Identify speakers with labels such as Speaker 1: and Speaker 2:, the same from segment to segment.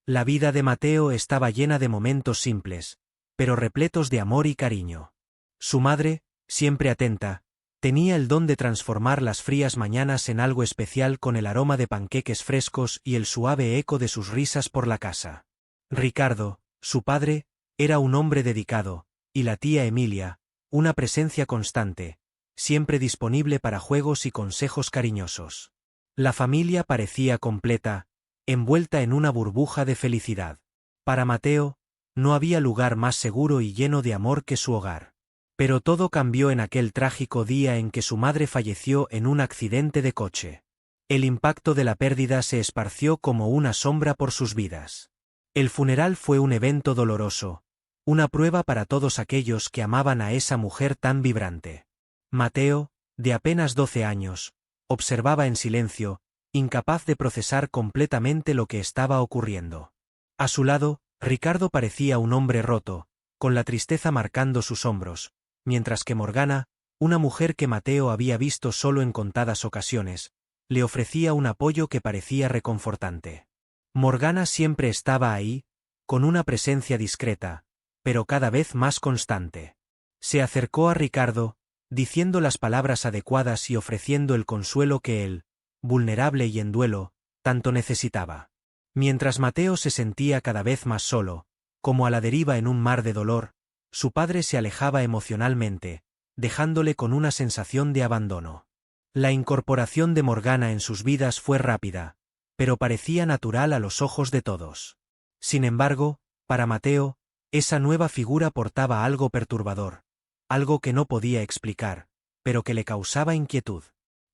Speaker 1: La vida de Mateo estaba llena de momentos simples, pero repletos de amor y cariño. Su madre, siempre atenta, tenía el don de transformar las frías mañanas en algo especial con el aroma de panqueques frescos y el suave eco de sus risas por la casa. Ricardo, su padre, era un hombre dedicado, y la tía Emilia, una presencia constante, siempre disponible para juegos y consejos cariñosos. La familia parecía completa, envuelta en una burbuja de felicidad. Para Mateo, no había lugar más seguro y lleno de amor que su hogar. Pero todo cambió en aquel trágico día en que su madre falleció en un accidente de coche. El impacto de la pérdida se esparció como una sombra por sus vidas. El funeral fue un evento doloroso, una prueba para todos aquellos que amaban a esa mujer tan vibrante. Mateo, de apenas 12 años, observaba en silencio, incapaz de procesar completamente lo que estaba ocurriendo. A su lado, Ricardo parecía un hombre roto, con la tristeza marcando sus hombros, mientras que Morgana, una mujer que Mateo había visto solo en contadas ocasiones, le ofrecía un apoyo que parecía reconfortante. Morgana siempre estaba ahí, con una presencia discreta, pero cada vez más constante. Se acercó a Ricardo, diciendo las palabras adecuadas y ofreciendo el consuelo que él, vulnerable y en duelo, tanto necesitaba. Mientras Mateo se sentía cada vez más solo, como a la deriva en un mar de dolor, su padre se alejaba emocionalmente, dejándole con una sensación de abandono. La incorporación de Morgana en sus vidas fue rápida, pero parecía natural a los ojos de todos. Sin embargo, para Mateo, esa nueva figura portaba algo perturbador, algo que no podía explicar, pero que le causaba inquietud.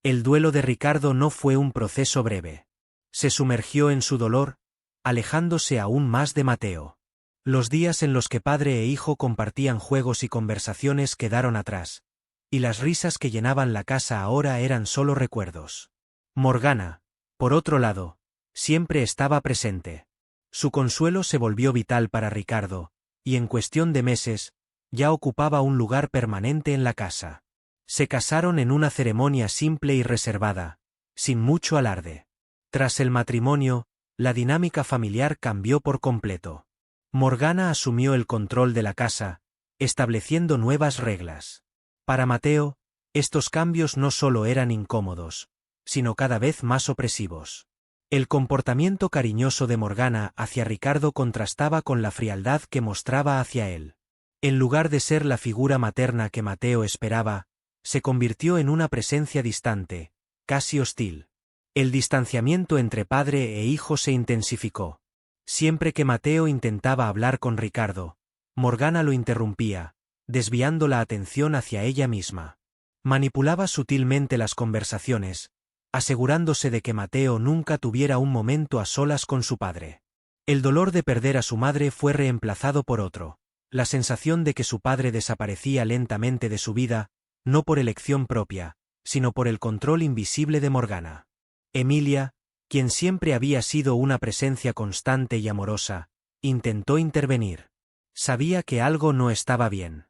Speaker 1: El duelo de Ricardo no fue un proceso breve. Se sumergió en su dolor, alejándose aún más de Mateo. Los días en los que padre e hijo compartían juegos y conversaciones quedaron atrás, y las risas que llenaban la casa ahora eran solo recuerdos. Morgana, por otro lado, siempre estaba presente. Su consuelo se volvió vital para Ricardo, y en cuestión de meses, ya ocupaba un lugar permanente en la casa. Se casaron en una ceremonia simple y reservada, sin mucho alarde. Tras el matrimonio, la dinámica familiar cambió por completo. Morgana asumió el control de la casa, estableciendo nuevas reglas. Para Mateo, estos cambios no solo eran incómodos, sino cada vez más opresivos. El comportamiento cariñoso de Morgana hacia Ricardo contrastaba con la frialdad que mostraba hacia él. En lugar de ser la figura materna que Mateo esperaba, se convirtió en una presencia distante, casi hostil. El distanciamiento entre padre e hijo se intensificó. Siempre que Mateo intentaba hablar con Ricardo, Morgana lo interrumpía, desviando la atención hacia ella misma. Manipulaba sutilmente las conversaciones, asegurándose de que Mateo nunca tuviera un momento a solas con su padre. El dolor de perder a su madre fue reemplazado por otro, la sensación de que su padre desaparecía lentamente de su vida, no por elección propia, sino por el control invisible de Morgana. Emilia, quien siempre había sido una presencia constante y amorosa, intentó intervenir. Sabía que algo no estaba bien.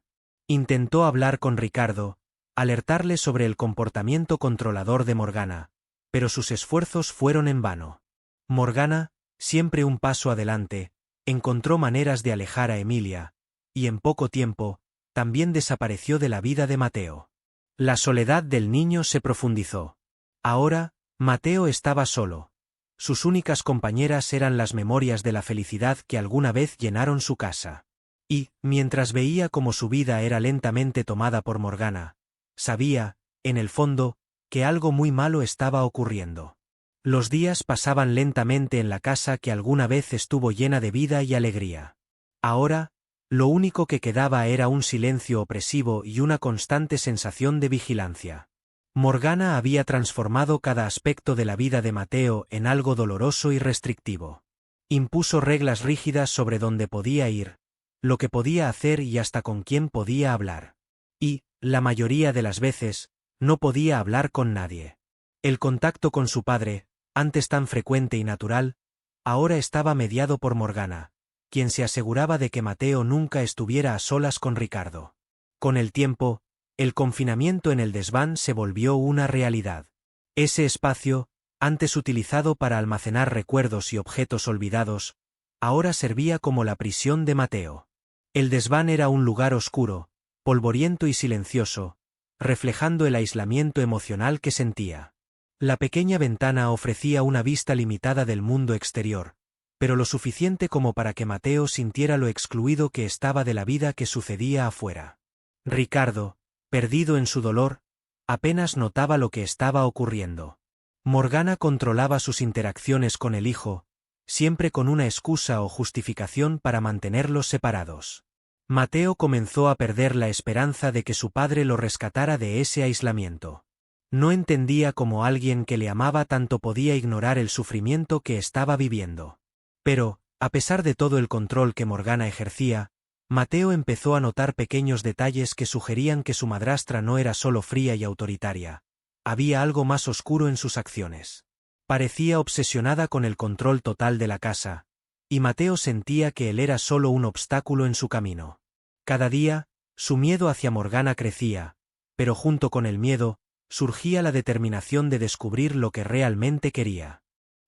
Speaker 1: Intentó hablar con Ricardo, alertarle sobre el comportamiento controlador de Morgana, pero sus esfuerzos fueron en vano. Morgana, siempre un paso adelante, encontró maneras de alejar a Emilia, y en poco tiempo, también desapareció de la vida de Mateo. La soledad del niño se profundizó. Ahora, Mateo estaba solo. Sus únicas compañeras eran las memorias de la felicidad que alguna vez llenaron su casa. Y, mientras veía cómo su vida era lentamente tomada por Morgana, sabía, en el fondo, que algo muy malo estaba ocurriendo. Los días pasaban lentamente en la casa que alguna vez estuvo llena de vida y alegría. Ahora, lo único que quedaba era un silencio opresivo y una constante sensación de vigilancia. Morgana había transformado cada aspecto de la vida de Mateo en algo doloroso y restrictivo. Impuso reglas rígidas sobre dónde podía ir, lo que podía hacer y hasta con quién podía hablar. Y, la mayoría de las veces, no podía hablar con nadie. El contacto con su padre, antes tan frecuente y natural, ahora estaba mediado por Morgana, quien se aseguraba de que Mateo nunca estuviera a solas con Ricardo. Con el tiempo, el confinamiento en el desván se volvió una realidad. Ese espacio, antes utilizado para almacenar recuerdos y objetos olvidados, ahora servía como la prisión de Mateo. El desván era un lugar oscuro, polvoriento y silencioso, reflejando el aislamiento emocional que sentía. La pequeña ventana ofrecía una vista limitada del mundo exterior, pero lo suficiente como para que Mateo sintiera lo excluido que estaba de la vida que sucedía afuera. Ricardo, perdido en su dolor, apenas notaba lo que estaba ocurriendo. Morgana controlaba sus interacciones con el hijo, siempre con una excusa o justificación para mantenerlos separados. Mateo comenzó a perder la esperanza de que su padre lo rescatara de ese aislamiento. No entendía cómo alguien que le amaba tanto podía ignorar el sufrimiento que estaba viviendo. Pero, a pesar de todo el control que Morgana ejercía, Mateo empezó a notar pequeños detalles que sugerían que su madrastra no era solo fría y autoritaria. Había algo más oscuro en sus acciones. Parecía obsesionada con el control total de la casa, y Mateo sentía que él era solo un obstáculo en su camino. Cada día, su miedo hacia Morgana crecía, pero junto con el miedo, surgía la determinación de descubrir lo que realmente quería.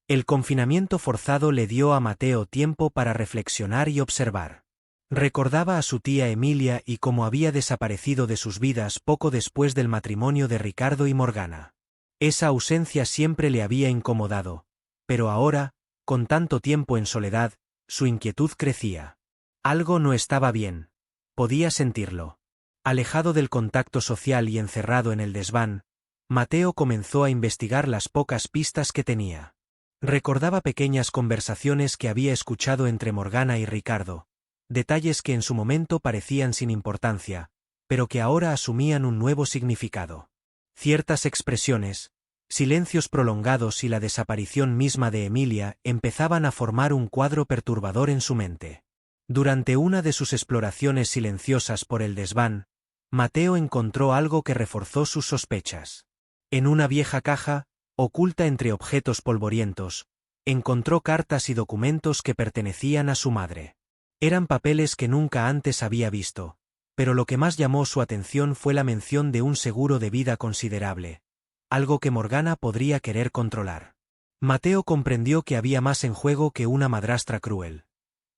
Speaker 1: El confinamiento forzado le dio a Mateo tiempo para reflexionar y observar. Recordaba a su tía Emilia y cómo había desaparecido de sus vidas poco después del matrimonio de Ricardo y Morgana. Esa ausencia siempre le había incomodado, pero ahora, con tanto tiempo en soledad, su inquietud crecía. Algo no estaba bien. Podía sentirlo. Alejado del contacto social y encerrado en el desván, Mateo comenzó a investigar las pocas pistas que tenía. Recordaba pequeñas conversaciones que había escuchado entre Morgana y Ricardo, detalles que en su momento parecían sin importancia, pero que ahora asumían un nuevo significado. Ciertas expresiones, silencios prolongados y la desaparición misma de Emilia empezaban a formar un cuadro perturbador en su mente. Durante una de sus exploraciones silenciosas por el desván, Mateo encontró algo que reforzó sus sospechas. En una vieja caja, oculta entre objetos polvorientos, encontró cartas y documentos que pertenecían a su madre. Eran papeles que nunca antes había visto, pero lo que más llamó su atención fue la mención de un seguro de vida considerable, algo que Morgana podría querer controlar. Mateo comprendió que había más en juego que una madrastra cruel.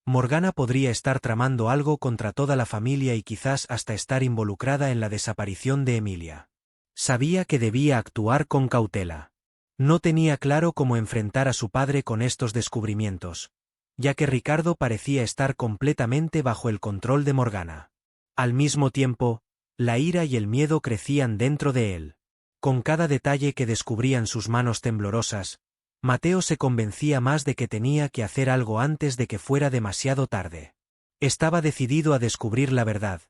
Speaker 1: Morgana podría estar tramando algo contra toda la familia y quizás hasta estar involucrada en la desaparición de Emilia. Sabía que debía actuar con cautela. No tenía claro cómo enfrentar a su padre con estos descubrimientos, ya que Ricardo parecía estar completamente bajo el control de Morgana. Al mismo tiempo, la ira y el miedo crecían dentro de él. Con cada detalle que descubrían sus manos temblorosas, Mateo se convencía más de que tenía que hacer algo antes de que fuera demasiado tarde. Estaba decidido a descubrir la verdad,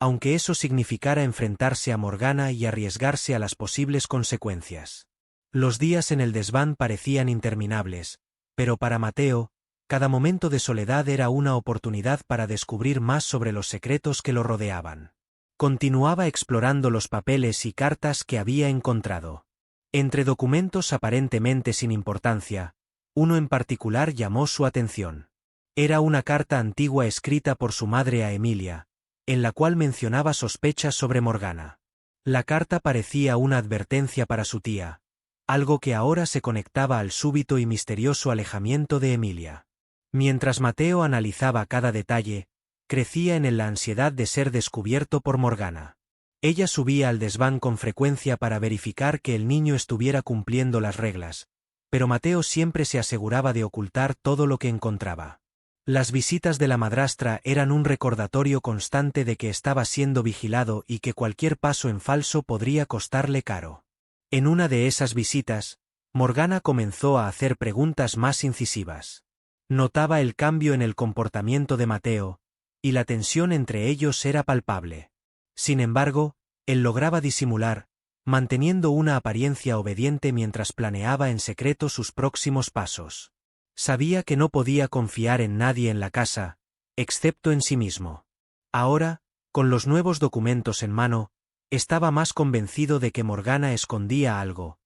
Speaker 1: aunque eso significara enfrentarse a Morgana y arriesgarse a las posibles consecuencias. Los días en el desván parecían interminables, pero para Mateo, cada momento de soledad era una oportunidad para descubrir más sobre los secretos que lo rodeaban. Continuaba explorando los papeles y cartas que había encontrado. Entre documentos aparentemente sin importancia, uno en particular llamó su atención. Era una carta antigua escrita por su madre a Emilia, en la cual mencionaba sospechas sobre Morgana. La carta parecía una advertencia para su tía, algo que ahora se conectaba al súbito y misterioso alejamiento de Emilia. Mientras Mateo analizaba cada detalle, crecía en él la ansiedad de ser descubierto por Morgana. Ella subía al desván con frecuencia para verificar que el niño estuviera cumpliendo las reglas, pero Mateo siempre se aseguraba de ocultar todo lo que encontraba. Las visitas de la madrastra eran un recordatorio constante de que estaba siendo vigilado y que cualquier paso en falso podría costarle caro. En una de esas visitas, Morgana comenzó a hacer preguntas más incisivas. Notaba el cambio en el comportamiento de Mateo, y la tensión entre ellos era palpable. Sin embargo, él lograba disimular, manteniendo una apariencia obediente mientras planeaba en secreto sus próximos pasos. Sabía que no podía confiar en nadie en la casa, excepto en sí mismo. Ahora, con los nuevos documentos en mano, estaba más convencido de que Morgana escondía algo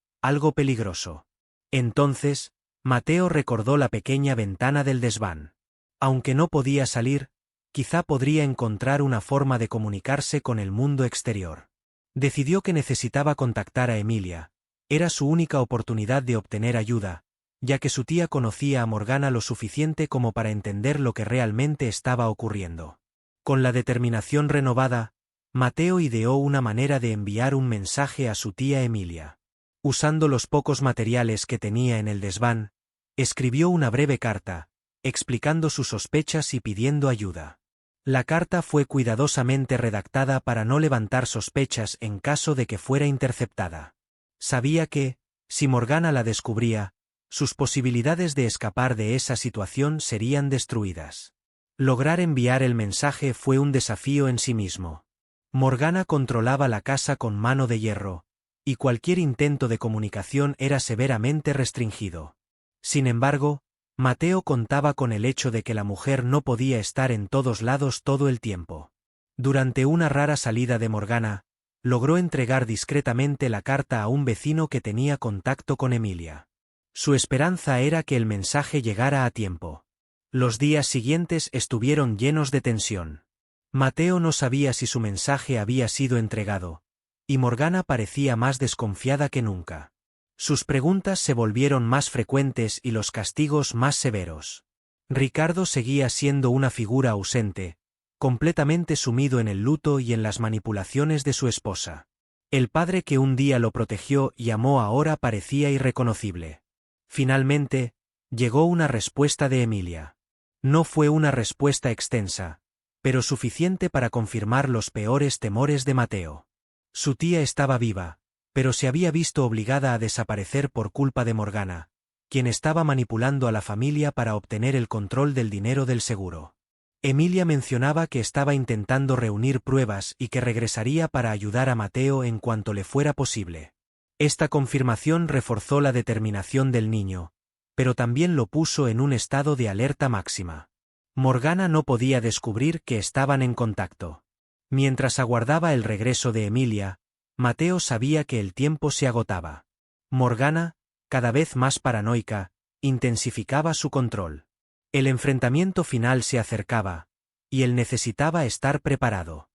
Speaker 1: peligroso. Entonces, Mateo recordó la pequeña ventana del desván. Aunque no podía salir, quizá podría encontrar una forma de comunicarse con el mundo exterior. Decidió que necesitaba contactar a Emilia. Era su única oportunidad de obtener ayuda, ya que su tía conocía a Morgana lo suficiente como para entender lo que realmente estaba ocurriendo. Con la determinación renovada, Mateo ideó una manera de enviar un mensaje a su tía Emilia. Usando los pocos materiales que tenía en el desván, escribió una breve carta, explicando sus sospechas y pidiendo ayuda. La carta fue cuidadosamente redactada para no levantar sospechas en caso de que fuera interceptada. Sabía que, si Morgana la descubría, sus posibilidades de escapar de esa situación serían destruidas. Lograr enviar el mensaje fue un desafío en sí mismo. Morgana controlaba la casa con mano de hierro, y cualquier intento de comunicación era severamente restringido. Sin embargo, Mateo contaba con el hecho de que la mujer no podía estar en todos lados todo el tiempo. Durante una rara salida de Morgana, logró entregar discretamente la carta a un vecino que tenía contacto con Emilia. Su esperanza era que el mensaje llegara a tiempo. Los días siguientes estuvieron llenos de tensión. Mateo no sabía si su mensaje había sido entregado, y Morgana parecía más desconfiada que nunca. Sus preguntas se volvieron más frecuentes y los castigos más severos. Ricardo seguía siendo una figura ausente, completamente sumido en el luto y en las manipulaciones de su esposa. El padre que un día lo protegió y amó ahora parecía irreconocible. Finalmente, llegó una respuesta de Emilia. No fue una respuesta extensa, pero suficiente para confirmar los peores temores de Mateo. Su tía estaba viva, pero se había visto obligada a desaparecer por culpa de Morgana, quien estaba manipulando a la familia para obtener el control del dinero del seguro. Emilia mencionaba que estaba intentando reunir pruebas y que regresaría para ayudar a Mateo en cuanto le fuera posible. Esta confirmación reforzó la determinación del niño, pero también lo puso en un estado de alerta máxima. Morgana no podía descubrir que estaban en contacto. Mientras aguardaba el regreso de Emilia, Mateo sabía que el tiempo se agotaba. Morgana, cada vez más paranoica, intensificaba su control. El enfrentamiento final se acercaba, y él necesitaba estar preparado.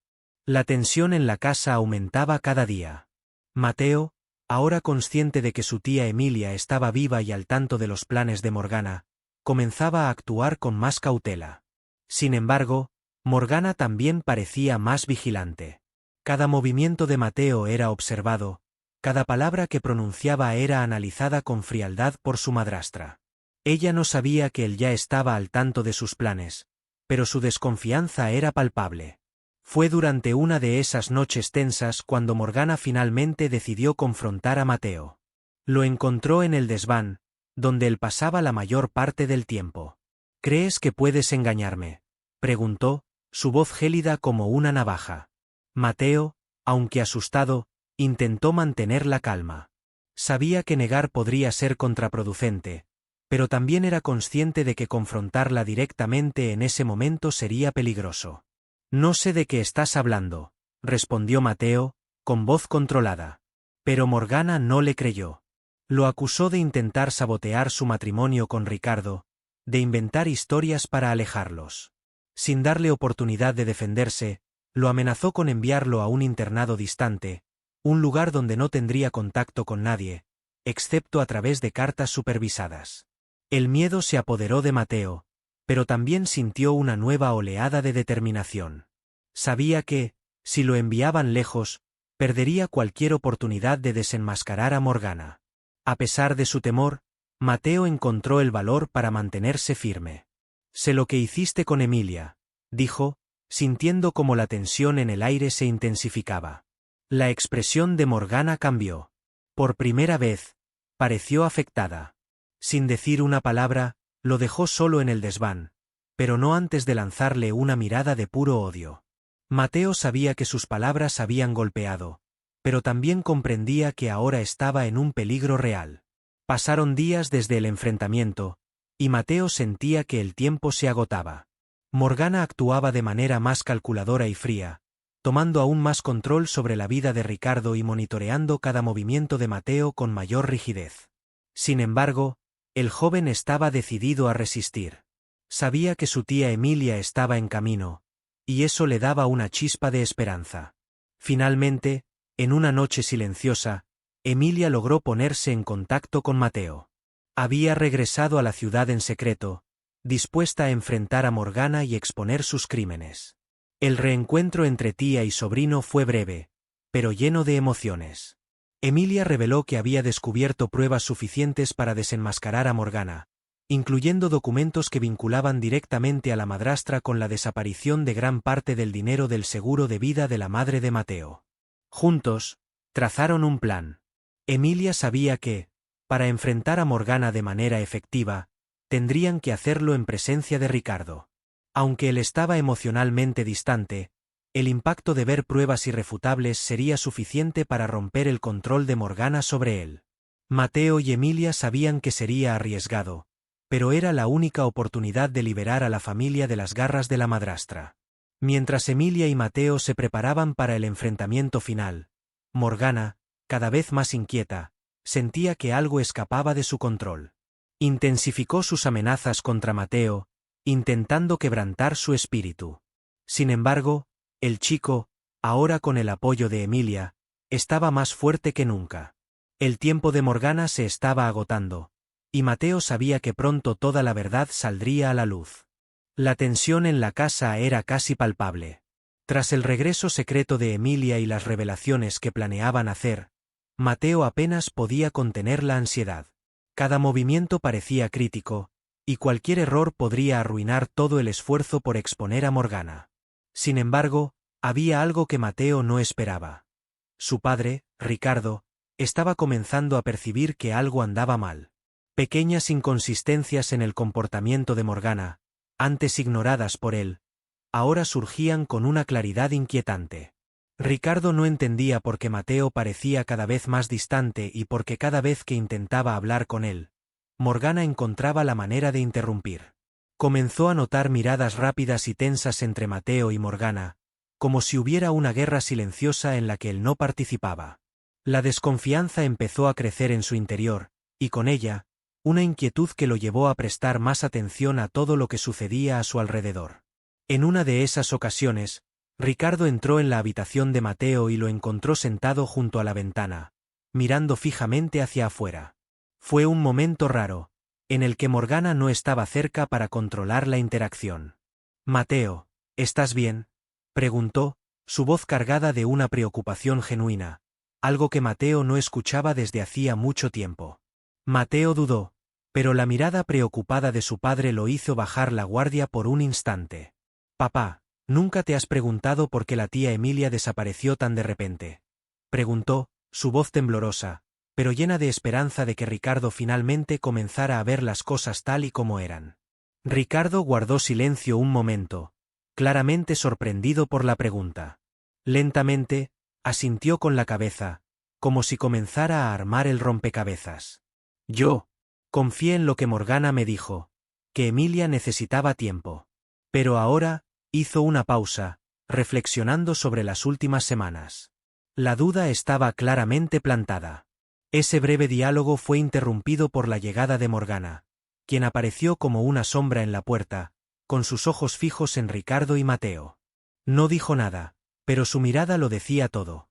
Speaker 1: La tensión en la casa aumentaba cada día. Mateo, ahora consciente de que su tía Emilia estaba viva y al tanto de los planes de Morgana, comenzaba a actuar con más cautela. Sin embargo, Morgana también parecía más vigilante. Cada movimiento de Mateo era observado, cada palabra que pronunciaba era analizada con frialdad por su madrastra. Ella no sabía que él ya estaba al tanto de sus planes, pero su desconfianza era palpable. Fue durante una de esas noches tensas cuando Morgana finalmente decidió confrontar a Mateo. Lo encontró en el desván, donde él pasaba la mayor parte del tiempo. ¿Crees que puedes engañarme?, preguntó, su voz gélida como una navaja. Mateo, aunque asustado, intentó mantener la calma. Sabía que negar podría ser contraproducente, pero también era consciente de que confrontarla directamente en ese momento sería peligroso. No sé de qué estás hablando, respondió Mateo, con voz controlada. Pero Morgana no le creyó. Lo acusó de intentar sabotear su matrimonio con Ricardo, de inventar historias para alejarlos. Sin darle oportunidad de defenderse, lo amenazó con enviarlo a un internado distante, un lugar donde no tendría contacto con nadie, excepto a través de cartas supervisadas. El miedo se apoderó de Mateo, pero también sintió una nueva oleada de determinación. Sabía que, si lo enviaban lejos, perdería cualquier oportunidad de desenmascarar a Morgana. A pesar de su temor, Mateo encontró el valor para mantenerse firme. Sé lo que hiciste con Emilia, dijo, sintiendo como la tensión en el aire se intensificaba. La expresión de Morgana cambió. Por primera vez, pareció afectada. Sin decir una palabra, lo dejó solo en el desván, pero no antes de lanzarle una mirada de puro odio. Mateo sabía que sus palabras habían golpeado, pero también comprendía que ahora estaba en un peligro real. Pasaron días desde el enfrentamiento, y Mateo sentía que el tiempo se agotaba. Morgana actuaba de manera más calculadora y fría, tomando aún más control sobre la vida de Ricardo y monitoreando cada movimiento de Mateo con mayor rigidez. Sin embargo, el joven estaba decidido a resistir. Sabía que su tía Emilia estaba en camino, y eso le daba una chispa de esperanza. Finalmente, en una noche silenciosa, Emilia logró ponerse en contacto con Mateo. Había regresado a la ciudad en secreto, dispuesta a enfrentar a Morgana y exponer sus crímenes. El reencuentro entre tía y sobrino fue breve, pero lleno de emociones. Emilia reveló que había descubierto pruebas suficientes para desenmascarar a Morgana, incluyendo documentos que vinculaban directamente a la madrastra con la desaparición de gran parte del dinero del seguro de vida de la madre de Mateo. Juntos, trazaron un plan. Emilia sabía que, para enfrentar a Morgana de manera efectiva, tendrían que hacerlo en presencia de Ricardo. Aunque él estaba emocionalmente distante, el impacto de ver pruebas irrefutables sería suficiente para romper el control de Morgana sobre él. Mateo y Emilia sabían que sería arriesgado, pero era la única oportunidad de liberar a la familia de las garras de la madrastra. Mientras Emilia y Mateo se preparaban para el enfrentamiento final, Morgana, cada vez más inquieta, sentía que algo escapaba de su control. Intensificó sus amenazas contra Mateo, intentando quebrantar su espíritu. Sin embargo, el chico, ahora con el apoyo de Emilia, estaba más fuerte que nunca. El tiempo de Morgana se estaba agotando, y Mateo sabía que pronto toda la verdad saldría a la luz. La tensión en la casa era casi palpable. Tras el regreso secreto de Emilia y las revelaciones que planeaban hacer, Mateo apenas podía contener la ansiedad. Cada movimiento parecía crítico, y cualquier error podría arruinar todo el esfuerzo por exponer a Morgana. Sin embargo, había algo que Mateo no esperaba. Su padre, Ricardo, estaba comenzando a percibir que algo andaba mal. Pequeñas inconsistencias en el comportamiento de Morgana, antes ignoradas por él, ahora surgían con una claridad inquietante. Ricardo no entendía por qué Mateo parecía cada vez más distante y por qué cada vez que intentaba hablar con él, Morgana encontraba la manera de interrumpir. Comenzó a notar miradas rápidas y tensas entre Mateo y Morgana, como si hubiera una guerra silenciosa en la que él no participaba. La desconfianza empezó a crecer en su interior, y con ella, una inquietud que lo llevó a prestar más atención a todo lo que sucedía a su alrededor. En una de esas ocasiones, Ricardo entró en la habitación de Mateo y lo encontró sentado junto a la ventana, mirando fijamente hacia afuera. Fue un momento raro, en el que Morgana no estaba cerca para controlar la interacción. «Mateo, ¿estás bien?», preguntó, su voz cargada de una preocupación genuina, algo que Mateo no escuchaba desde hacía mucho tiempo. Mateo dudó, pero la mirada preocupada de su padre lo hizo bajar la guardia por un instante. «Papá, ¿nunca te has preguntado por qué la tía Emilia desapareció tan de repente?», preguntó, su voz temblorosa, pero llena de esperanza de que Ricardo finalmente comenzara a ver las cosas tal y como eran. Ricardo guardó silencio un momento, claramente sorprendido por la pregunta. Lentamente, asintió con la cabeza, como si comenzara a armar el rompecabezas. «Yo confié en lo que Morgana me dijo, que Emilia necesitaba tiempo. Pero ahora», hizo una pausa, reflexionando sobre las últimas semanas. La duda estaba claramente plantada. Ese breve diálogo fue interrumpido por la llegada de Morgana, quien apareció como una sombra en la puerta, con sus ojos fijos en Ricardo y Mateo. No dijo nada, pero su mirada lo decía todo.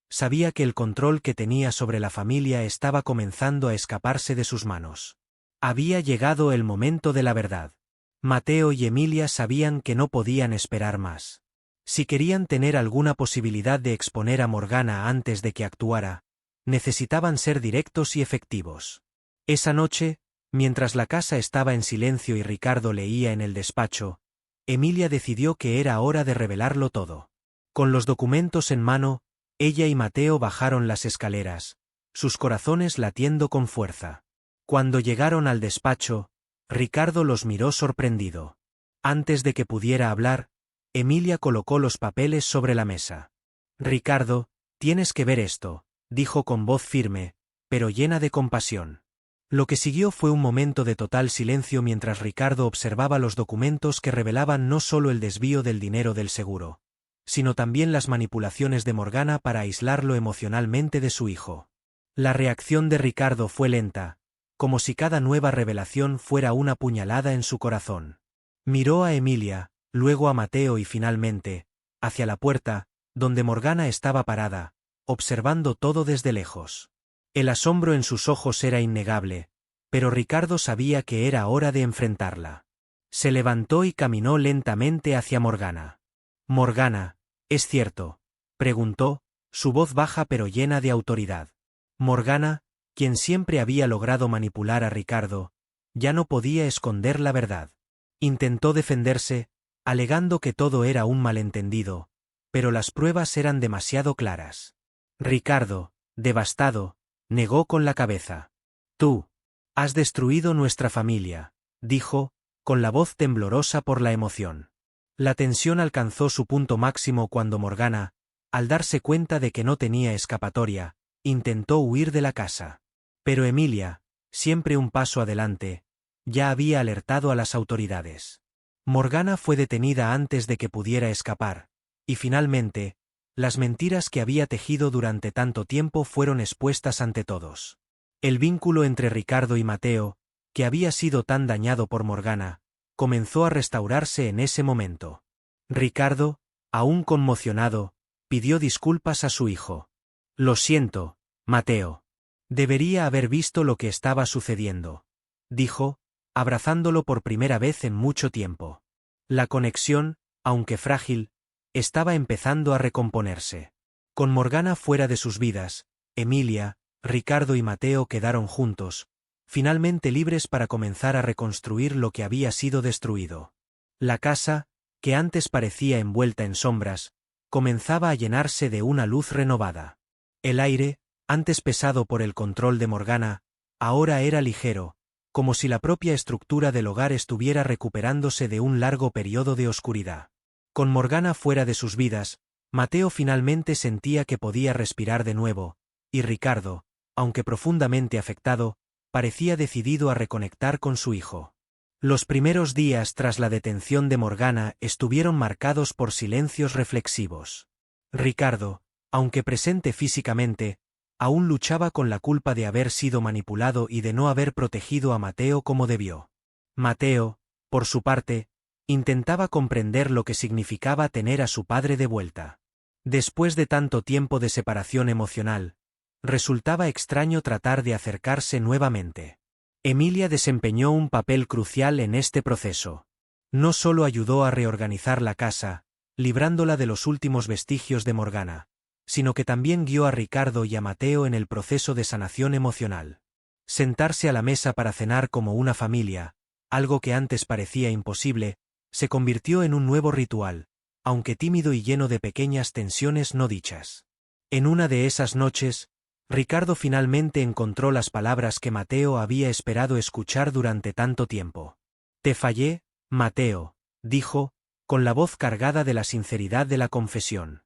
Speaker 1: Sabía que el control que tenía sobre la familia estaba comenzando a escaparse de sus manos. Había llegado el momento de la verdad. Mateo y Emilia sabían que no podían esperar más. Si querían tener alguna posibilidad de exponer a Morgana antes de que actuara, necesitaban ser directos y efectivos. Esa noche, mientras la casa estaba en silencio y Ricardo leía en el despacho, Emilia decidió que era hora de revelarlo todo. Con los documentos en mano, ella y Mateo bajaron las escaleras, sus corazones latiendo con fuerza. Cuando llegaron al despacho, Ricardo los miró sorprendido. Antes de que pudiera hablar, Emilia colocó los papeles sobre la mesa. «Ricardo, tienes que ver esto», dijo con voz firme, pero llena de compasión. Lo que siguió fue un momento de total silencio mientras Ricardo observaba los documentos que revelaban no solo el desvío del dinero del seguro, sino también las manipulaciones de Morgana para aislarlo emocionalmente de su hijo. La reacción de Ricardo fue lenta, como si cada nueva revelación fuera una puñalada en su corazón. Miró a Emilia, luego a Mateo y finalmente, hacia la puerta, donde Morgana estaba parada, observando todo desde lejos. El asombro en sus ojos era innegable, pero Ricardo sabía que era hora de enfrentarla. Se levantó y caminó lentamente hacia Morgana. «Morgana, ¿es cierto?», preguntó, su voz baja pero llena de autoridad. Morgana, quien siempre había logrado manipular a Ricardo, ya no podía esconder la verdad. Intentó defenderse, alegando que todo era un malentendido, pero las pruebas eran demasiado claras. Ricardo, devastado, negó con la cabeza. «Tú has destruido nuestra familia», dijo, con la voz temblorosa por la emoción. La tensión alcanzó su punto máximo cuando Morgana, al darse cuenta de que no tenía escapatoria, intentó huir de la casa. Pero Emilia, siempre un paso adelante, ya había alertado a las autoridades. Morgana fue detenida antes de que pudiera escapar, y finalmente, las mentiras que había tejido durante tanto tiempo fueron expuestas ante todos. El vínculo entre Ricardo y Mateo, que había sido tan dañado por Morgana, comenzó a restaurarse en ese momento. Ricardo, aún conmocionado, pidió disculpas a su hijo. «Lo siento, Mateo. Debería haber visto lo que estaba sucediendo», dijo, abrazándolo por primera vez en mucho tiempo. La conexión, aunque frágil, estaba empezando a recomponerse. Con Morgana fuera de sus vidas, Emilia, Ricardo y Mateo quedaron juntos, finalmente libres para comenzar a reconstruir lo que había sido destruido. La casa, que antes parecía envuelta en sombras, comenzaba a llenarse de una luz renovada. El aire, antes pesado por el control de Morgana, ahora era ligero, como si la propia estructura del hogar estuviera recuperándose de un largo periodo de oscuridad. Con Morgana fuera de sus vidas, Mateo finalmente sentía que podía respirar de nuevo, y Ricardo, aunque profundamente afectado, parecía decidido a reconectar con su hijo. Los primeros días tras la detención de Morgana estuvieron marcados por silencios reflexivos. Ricardo, aunque presente físicamente, aún luchaba con la culpa de haber sido manipulado y de no haber protegido a Mateo como debió. Mateo, por su parte, intentaba comprender lo que significaba tener a su padre de vuelta. Después de tanto tiempo de separación emocional, resultaba extraño tratar de acercarse nuevamente. Emilia desempeñó un papel crucial en este proceso. No solo ayudó a reorganizar la casa, librándola de los últimos vestigios de Morgana, sino que también guió a Ricardo y a Mateo en el proceso de sanación emocional. Sentarse a la mesa para cenar como una familia, algo que antes parecía imposible, se convirtió en un nuevo ritual, aunque tímido y lleno de pequeñas tensiones no dichas. En una de esas noches, Ricardo finalmente encontró las palabras que Mateo había esperado escuchar durante tanto tiempo. «Te fallé, Mateo», dijo, con la voz cargada de la sinceridad de la confesión.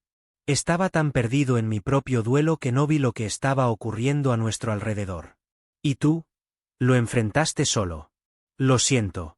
Speaker 1: «Estaba tan perdido en mi propio duelo que no vi lo que estaba ocurriendo a nuestro alrededor. Y tú, lo enfrentaste solo. Lo siento».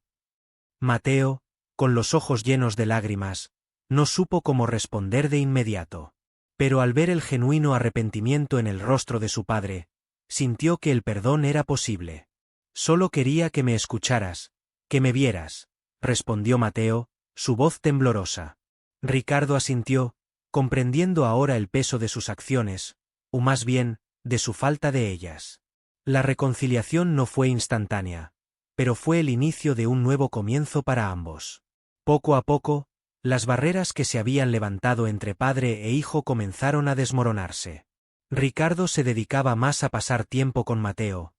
Speaker 1: Mateo, con los ojos llenos de lágrimas, no supo cómo responder de inmediato. Pero al ver el genuino arrepentimiento en el rostro de su padre, sintió que el perdón era posible. «Solo quería que me escucharas, que me vieras», respondió Mateo, su voz temblorosa. Ricardo asintió, comprendiendo ahora el peso de sus acciones, o más bien, de su falta de ellas. La reconciliación no fue instantánea, pero fue el inicio de un nuevo comienzo para ambos. Poco a poco, las barreras que se habían levantado entre padre e hijo comenzaron a desmoronarse. Ricardo se dedicaba más a pasar tiempo con Mateo,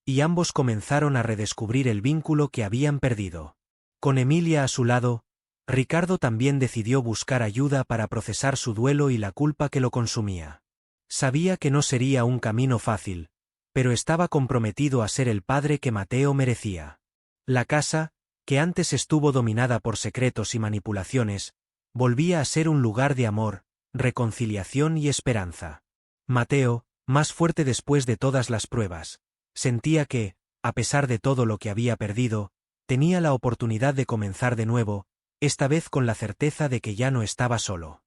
Speaker 1: y ambos comenzaron a redescubrir el vínculo que habían perdido. Con Emilia a su lado, Ricardo también decidió buscar ayuda para procesar su duelo y la culpa que lo consumía. Sabía que no sería un camino fácil, pero estaba comprometido a ser el padre que Mateo merecía. La casa, que antes estuvo dominada por secretos y manipulaciones, volvía a ser un lugar de amor, reconciliación y esperanza. Mateo, más fuerte después de todas las pruebas, sentía que, a pesar de todo lo que había perdido, tenía la oportunidad de comenzar de nuevo, esta vez con la certeza de que ya no estaba solo.